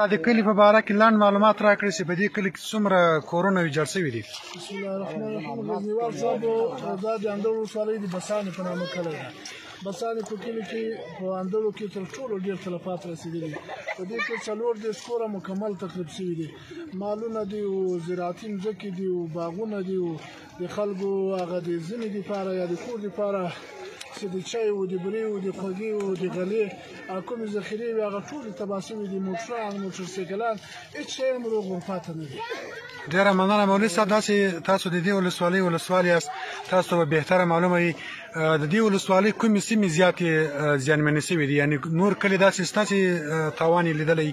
د کلي په باره کې لنډ معلومات راکړئ چې په دې کلي کې څومره کورونه ویجاړ شوي دي. بسم الله الرحمن الرحیم. غزنیوال صاحبو دا د اندړ ولسوالۍ د بسانې په نامه کلی ده. بسانې په کلي کې په اندړو کې تر ټولو ډېر تلفات رسېدلي. په دې کې 40 کوره مکمل تخریب شوي دي. مالونه دي او زراعتي مځکې دي او باغونه دي او د خلکو هغه د ځینې دپاره یا د کور دپاره چې د چای او د برې او د خوږې او د غلې کومې ذخیرې وي هغه ټولې تباه شوي دي. موټران موټرسایکلان هېڅ شی هم روغ پاتې نه دي. ډېره مننه مولوي صاحب. داسې تاسو د دې ولسوالۍ ولسوال یاست، تاسو ته به بهتره معلومه وي د دې ولسوالۍ کومې سیمې زیاتې زیانمنې شوي دي، یعنې نور کلي داسې شته چې تاوان یې لیدلی؟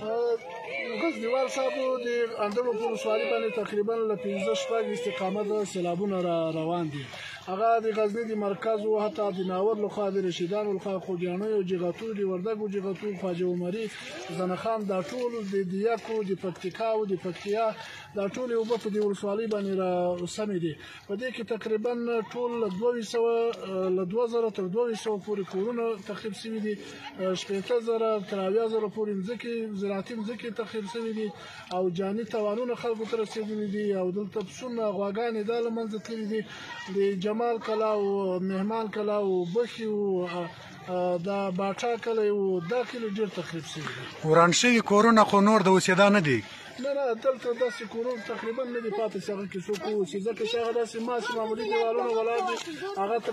غزنیوال صاحبو د اندړو په ولسوالۍ باندې تقریبا له 15-16 استقامت سیلابونه روان دي. هغه د غزني د مرکز او حتی د ناور لخوا د رشیدان لخوا خوږیاڼیو جغتو د وردګو جغتو خواجه عمري زنخان دا ټول د دیاکو د پکتیکا او د پکتیا دا ټول اوبه په دې ولسوالۍ باندې سمې دي. په دې کې تقریبا ټول له 2000 تر 200 پورې کورونه تخریب شوي دي. 18000 تر 80000 پورې مځکې زراعتي مځکې تخریب شوي دي او جاني تاوانونه خلکو ته رسېدلي دي او دلته پسونه غواګانې دا له منځه تللي دي. د جمال کلا او مهمان کلا او بخي او دا باټا کلا او دا کلی ډېر تخریب شوي دي. وران شوي کورونه خو نور د اوسېدا نه دي؟ نه دلته داسې کورونه تقریبا نه دي پاتې چې هغه کې څوک اوسي، ځکه چې هغه داسې معمولي دیوالونه ولاړ دي. هغه ته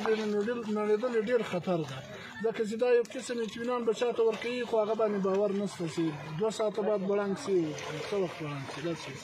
نړېدل ډېر خطر ده، ځکه چې دا یو قسم اطمینان به چاته ورکوي خو هغه باندې باور نشته چې 2 ساعته بعد بړنګ شي څه وخت بړنګ شي.